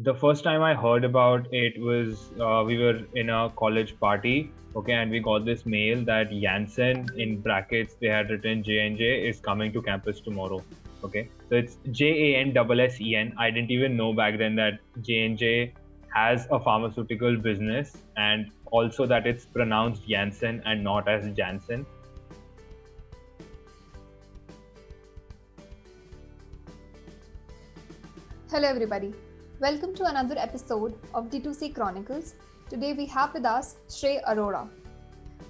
The first time I heard about it was we were in a college party, okay, and we got this mail that Janssen in brackets they had written J&J is coming to campus tomorrow. Okay, so it's JANSSEN. I didn't even know back then that J&J has a pharmaceutical business, and also that it's pronounced Janssen and not as Janssen. Hello everybody, welcome to another episode of D2C Chronicles. Today we have with us Shrey Arora.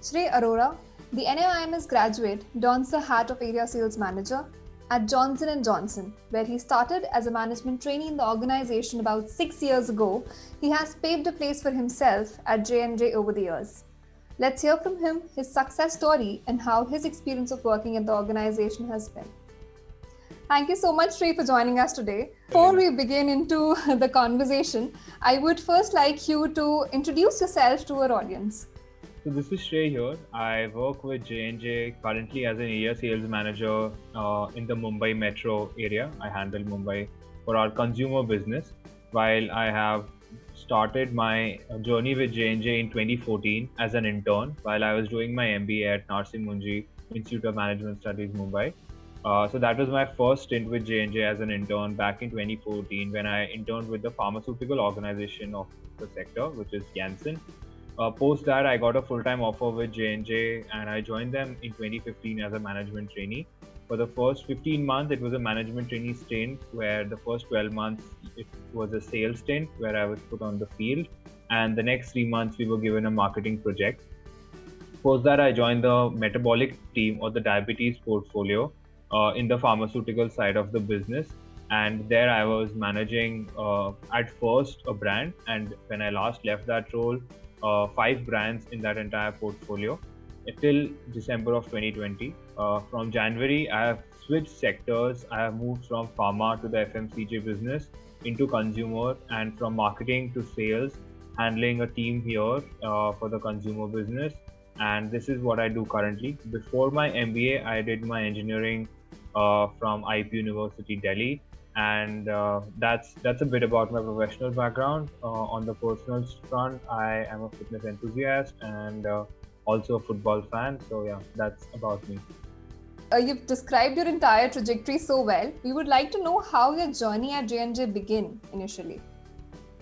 Shrey Arora, the NMIMS graduate, dons the hat of Area Sales Manager at Johnson & Johnson, where he started as a management trainee in the organization about 6 years ago. He has paved a place for himself at J&J over the years. Let's hear from him his success story and how his experience of working at the organization has been. Thank you so much, Shrey, for joining us today. Before we begin into the conversation, I would first like you to introduce yourself to our audience. So this is Shrey here. I work with J&J currently as an area sales manager in the Mumbai metro area. I handle Mumbai for our consumer business, while I have started my journey with J&J in 2014 as an intern while I was doing my MBA at Narsingh Munji Institute of Management Studies, Mumbai. So that was my first stint with J&J as an intern back in 2014 when I interned with the pharmaceutical organization of the sector, which is Janssen. Post that, I got a full-time offer with J&J and I joined them in 2015 as a management trainee. For the first 15 months, it was a management trainee stint where the first 12 months, it was a sales stint where I was put on the field. And the next 3 months, we were given a marketing project. Post that, I joined the metabolic team or the diabetes portfolio in the pharmaceutical side of the business. And there I was managing at first a brand. And when I last left that role, 5 brands in that entire portfolio till December of 2020. From January, I have switched sectors. I have moved from pharma to the FMCG business into consumer and from marketing to sales, handling a team here for the consumer business. And this is what I do currently. Before my MBA, I did my engineering from IP University, Delhi. And that's a bit about my professional background. On the personal front, I am a fitness enthusiast and also a football fan. So yeah, that's about me. You've described your entire trajectory so well. We would like to know how your journey at J&J began initially.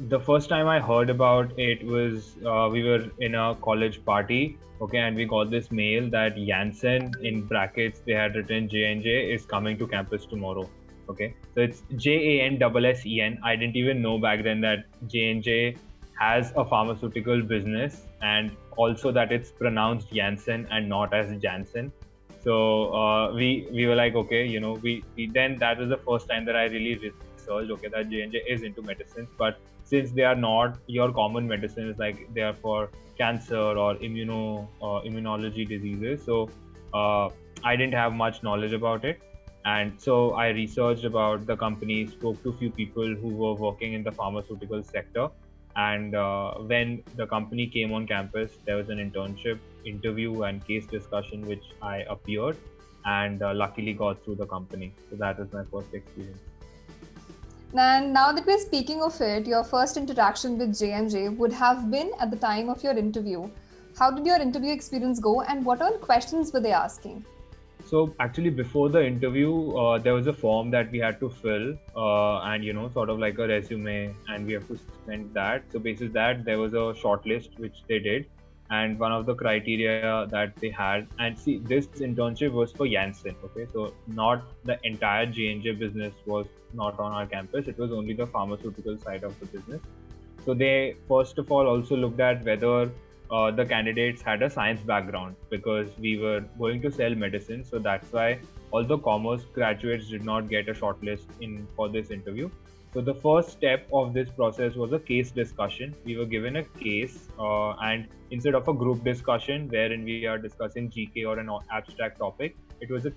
The first time I heard about it was we were in a college party, okay, and we got this mail that Janssen in brackets they had written J&J is coming to campus tomorrow. Okay, so it's JANSSEN. I didn't even know back then that J&J has a pharmaceutical business and also that it's pronounced Janssen and not as Janssen. So we were like, okay, we then that was the first time that I really researched, okay, that J&J is into medicines, but since they are not your common medicines, like they are for cancer or immunology diseases. So I didn't have much knowledge about it. And so I researched about the company, spoke to a few people who were working in the pharmaceutical sector. And when the company came on campus, there was an internship interview and case discussion, which I appeared and luckily got through the company. So that was my first experience. And now that we're speaking of it, your first interaction with J&J would have been at the time of your interview. How did your interview experience go and what all questions were they asking? So actually before the interview, there was a form that we had to fill and, sort of like a resume and we have to send that. So basis that there was a shortlist which they did. And one of the criteria that they had, and see, this internship was for Janssen, okay? So not the entire J&J business was not on our campus. It was only the pharmaceutical side of the business. So they first of all also looked at whether the candidates had a science background because we were going to sell medicine. So that's why all the commerce graduates did not get a shortlist in for this interview. So the first step of this process was a case discussion. We were given a case and instead of a group discussion wherein we are discussing GK or an abstract topic, it was a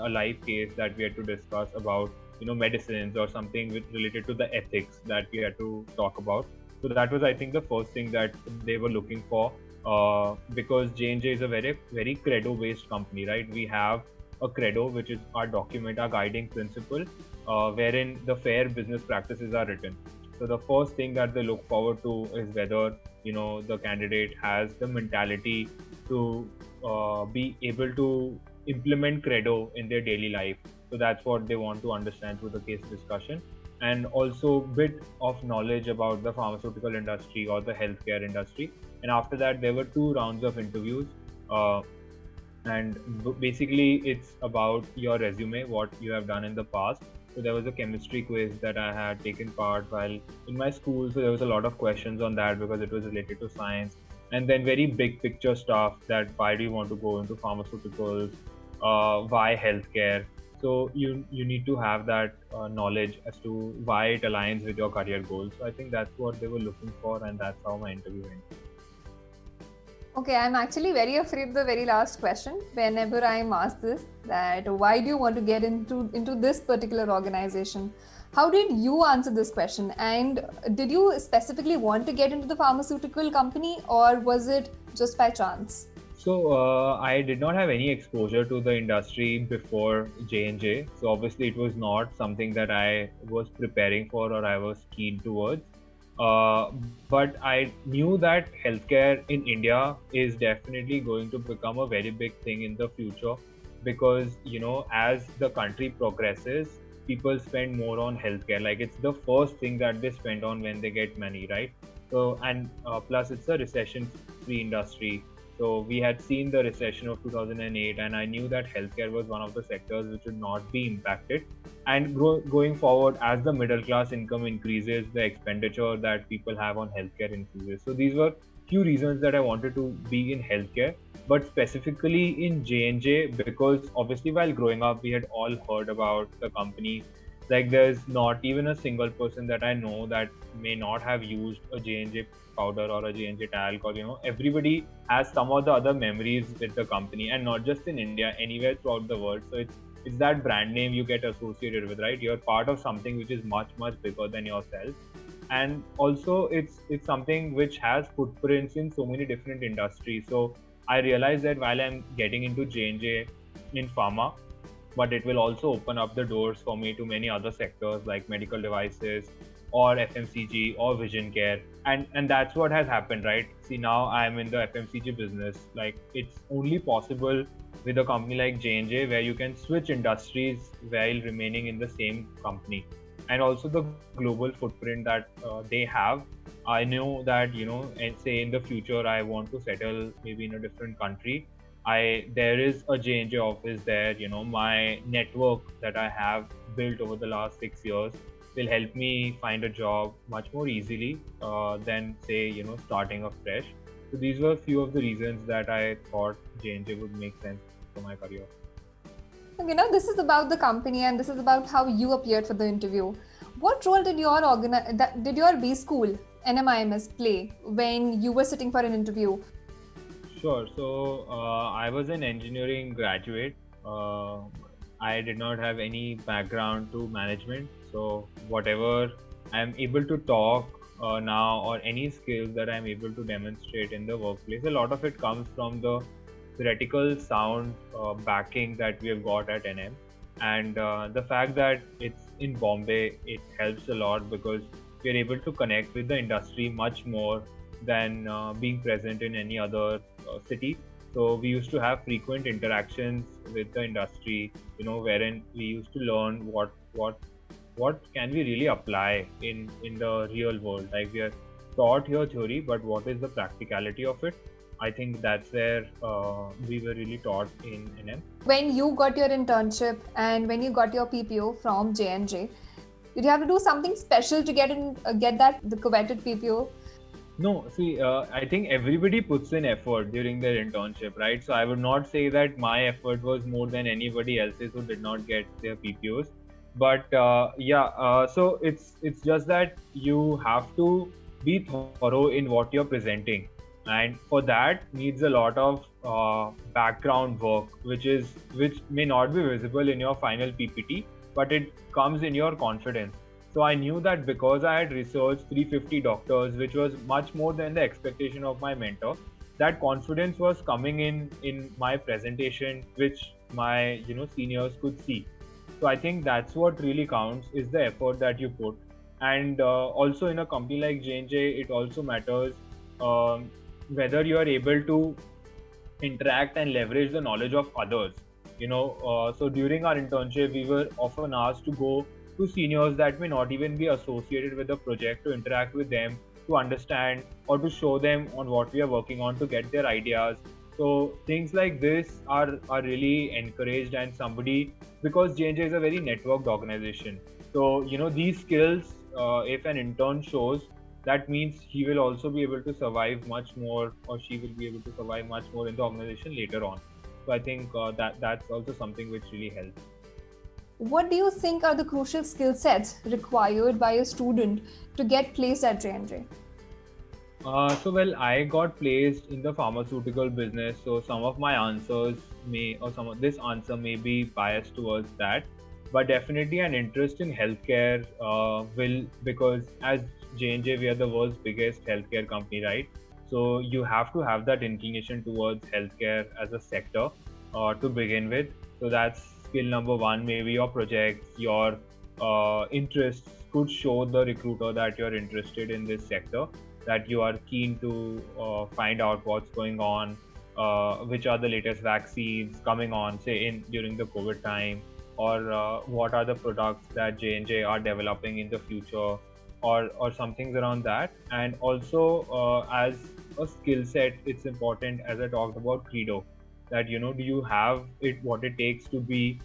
live case that we had to discuss about medicines or something related to the ethics that we had to talk about. So that was, I think, the first thing that they were looking for because J&J is a very, very credo-based company, right? We have a credo, which is our document, our guiding principle, wherein the fair business practices are written. So the first thing that they look forward to is whether the candidate has the mentality to be able to implement credo in their daily life. So that's what they want to understand through the case discussion, and also bit of knowledge about the pharmaceutical industry or the healthcare industry. And after that, there were 2 rounds of interviews. Uh, and basically it's about your resume, what you have done in the past. So there was a chemistry quiz that I had taken part while in my school, so there was a lot of questions on that because it was related to science. And then very big picture stuff, that why do you want to go into pharmaceuticals, why healthcare. So you need to have that knowledge as to why it aligns with your career goals. So I think that's what they were looking for, and that's how my interview went. Okay, I'm actually very afraid of the very last question. Whenever I'm asked this, that why do you want to get into this particular organization? How did you answer this question? And did you specifically want to get into the pharmaceutical company, or was it just by chance? So I did not have any exposure to the industry before J&J. So obviously it was not something that I was preparing for or I was keen towards. Uh, but I knew that healthcare in India is definitely going to become a very big thing in the future, because as the country progresses, people spend more on healthcare. Like, it's the first thing that they spend on when they get money, right? So, and plus it's a recession-free industry. So we had seen the recession of 2008, and I knew that healthcare was one of the sectors which would not be impacted. And going forward, as the middle class income increases, the expenditure that people have on healthcare increases. So these were few reasons that I wanted to be in healthcare, but specifically in J&J, because obviously while growing up, we had all heard about the company. Like, there's not even a single person that I know that may not have used a J&J powder or a J&J talc, or everybody has some of the other memories with the company, and not just in India, anywhere throughout the world. So it's that brand name you get associated with, right? You're part of something which is much bigger than yourself. And also it's something which has footprints in so many different industries. So I realized that while I'm getting into J&J in pharma, but it will also open up the doors for me to many other sectors like medical devices or FMCG or vision care. And that's what has happened, right? See, now I'm in the FMCG business. Like, it's only possible with a company like J&J, where you can switch industries while remaining in the same company. And also the global footprint that they have. I know that, and say in the future I want to settle maybe in a different country, there is a J&J office there. My network that I have built over the last 6 years will help me find a job much more easily than, say, starting afresh. So these were a few of the reasons that I thought J&J would make sense for my career. This is about the company, and this is about how you appeared for the interview. What role did your B school NMIMS play when you were sitting for an interview? Sure. So I was an engineering graduate. I did not have any background to management. So whatever I'm able to talk now, or any skills that I'm able to demonstrate in the workplace, a lot of it comes from the theoretical sound backing that we have got at NM. And the fact that it's in Bombay, it helps a lot because we're able to connect with the industry much more than being present in any other city. So we used to have frequent interactions with the industry, wherein we used to learn what can we really apply in the real world. Like, we are taught here theory, but what is the practicality of it? I think that's where we were really taught in NM. When you got your internship and when you got your PPO from J&J, did you have to do something special to get the coveted PPO? No, see, I think everybody puts in effort during their internship, right? So I would not say that my effort was more than anybody else's who did not get their PPOs. But so it's just that you have to be thorough in what you're presenting, and for that needs a lot of background work, which may not be visible in your final PPT, but it comes in your confidence. So I knew that because I had researched 350 doctors, which was much more than the expectation of my mentor, that confidence was coming in my presentation, which my seniors could see. So I think that's what really counts, is the effort that you put. And also in a company like J&J, it also matters um, whether you are able to interact and leverage the knowledge of others. So during our internship, we were often asked to go to seniors that may not even be associated with the project, to interact with them, to understand or to show them on what we are working on, to get their ideas. So things like this are really encouraged, and somebody, because J&J is a very networked organization. So these skills, if an intern shows, that means he will also be able to survive much more, or she will be able to survive much more in the organization later on. So I think that's also something which really helps. What do you think are the crucial skill sets required by a student to get placed at J&J? Well, I got placed in the pharmaceutical business, so some of my answers may, or some of this answer may be biased towards that, but definitely an interest in healthcare will, because as J&J, we are the world's biggest healthcare company, right? So you have to have that inclination towards healthcare as a sector to begin with. So that's skill number one. Maybe your projects, your interests could show the recruiter that you're interested in this sector, that you are keen to find out what's going on, which are the latest vaccines coming on, say in during the COVID time, or what are the products that J&J are developing in the future, or some things around that. And also as a skill set, it's important, as I talked about Credo, that do you have it what it takes to be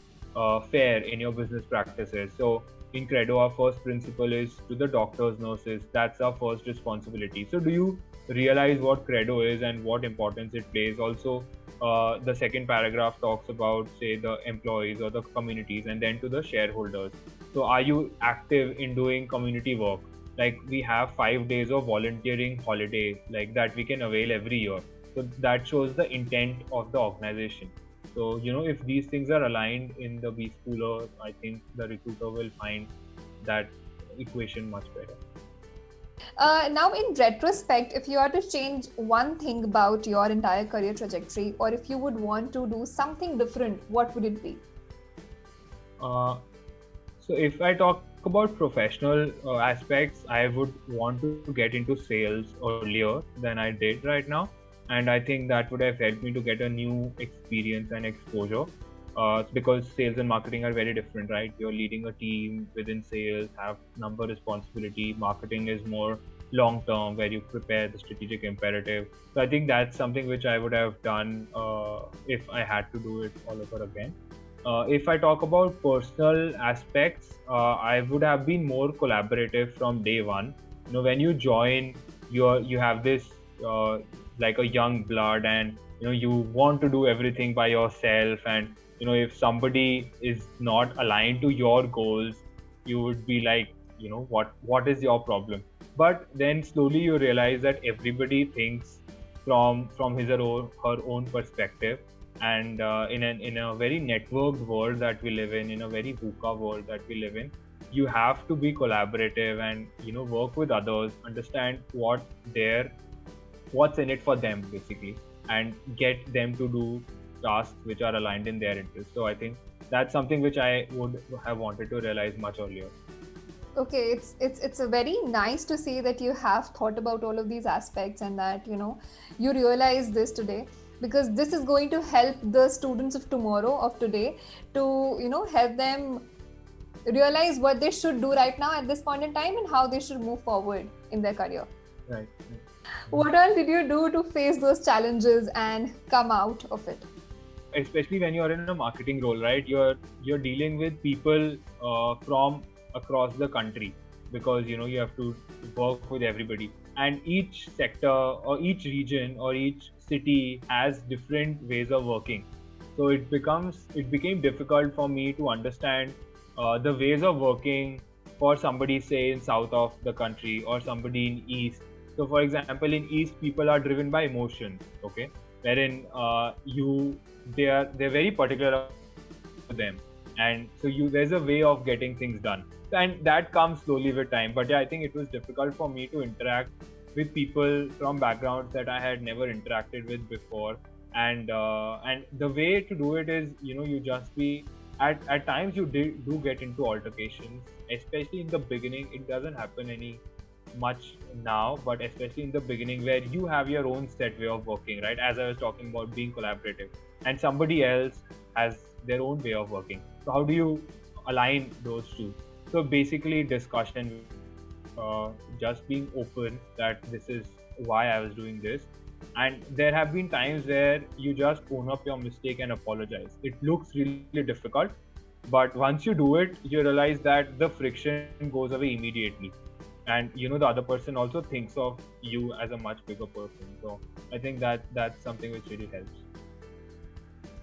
fair in your business practices. So in Credo, our first principle is to the doctors, nurses. That's our first responsibility. So do you realize what Credo is and what importance it plays? Also, the second paragraph talks about, say, the employees or the communities, and then to the shareholders. So are you active in doing community work? Like, we have 5 days of volunteering holiday like that we can avail every year. So that shows the intent of the organization. So, if these things are aligned in the B schooler, I think the recruiter will find that equation much better. Now, in retrospect, if you are to change one thing about your entire career trajectory, or if you would want to do something different, what would it be? So if I talk about professional aspects, I would want to get into sales earlier than I did right now. And I think that would have helped me to get a new experience and exposure, because sales and marketing are very different, right? You're leading a team within sales, have number responsibility. Marketing is more long term, where you prepare the strategic imperative. So I think that's something which I would have done if I had to do it all over again. If I talk about personal aspects, I would have been more collaborative from day one. When you join, you have this like a young blood, and you want to do everything by yourself. And if somebody is not aligned to your goals, you would be like, what is your problem? But then slowly you realize that everybody thinks from his or her own perspective. And in a very networked world that we live in a very VUCA world that we live in, you have to be collaborative and work with others, understand what's in it for them basically, and get them to do tasks which are aligned in their interests. So I think that's something which I would have wanted to realize much earlier. Okay, it's a very nice to see that you have thought about all of these aspects, and that you realize this today, because this is going to help the students of tomorrow, of today, to help them realize what they should do right now at this point in time, and how they should move forward in their career. Right. What all did you do to face those challenges and come out of it? Especially when you're in a marketing role, right? You're dealing with people from across the country, because you have to work with everybody, and each sector or each region or each city has different ways of working. So it became difficult for me to understand the ways of working for somebody, say, in south of the country, or somebody in east. So for example, in east, people are driven by emotions, okay, wherein they're very particular to them, and so there's a way of getting things done, and that comes slowly with time. But yeah, I think it was difficult for me to interact with people from backgrounds that I had never interacted with before. And the way to do it is, you just be at times you do get into altercations, especially in the beginning. It doesn't happen any much now, but especially in the beginning where you have your own set way of working, right? As I was talking about being collaborative, and somebody else has their own way of working. So how do you align those two? So basically, discussion, just being open that this is why I was doing this. And there have been times where you just own up your mistake and apologize. It looks really difficult, but once you do it, you realize that the friction goes away immediately. And the other person also thinks of you as a much bigger person. So I think that that's something which really helps.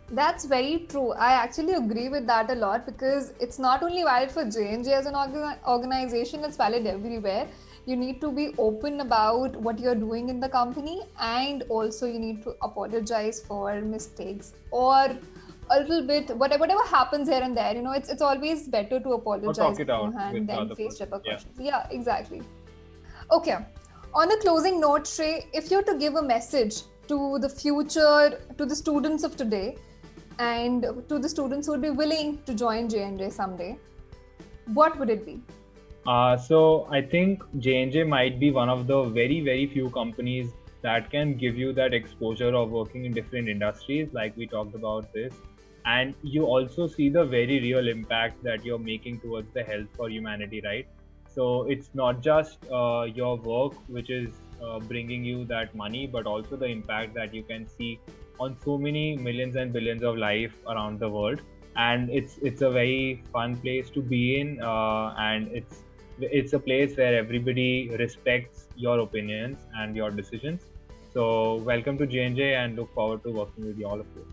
That's very true. I actually agree with that a lot because it's not only valid for J&J as an organization, it's valid everywhere. You need to be open about what you're doing in the company, and also you need to apologize for mistakes or a little bit whatever happens here and there. It's always better to apologize Or talk it out beforehand with the than other face person. repercussions. Yeah, exactly. Okay. On a closing note, Shrey, if you're to give a message to the future, to the students of today, and to the students who would be willing to join J&J someday, what would it be? So I think J&J might be one of the very few companies that can give you that exposure of working in different industries, like we talked about this. And you also see the very real impact that you're making towards the health for humanity, right? So it's not just your work which is bringing you that money, but also the impact that you can see on so many millions and billions of life around the world. And it's a very fun place to be in, and it's a place where everybody respects your opinions and your decisions. So welcome to J&J, and look forward to working with all of you.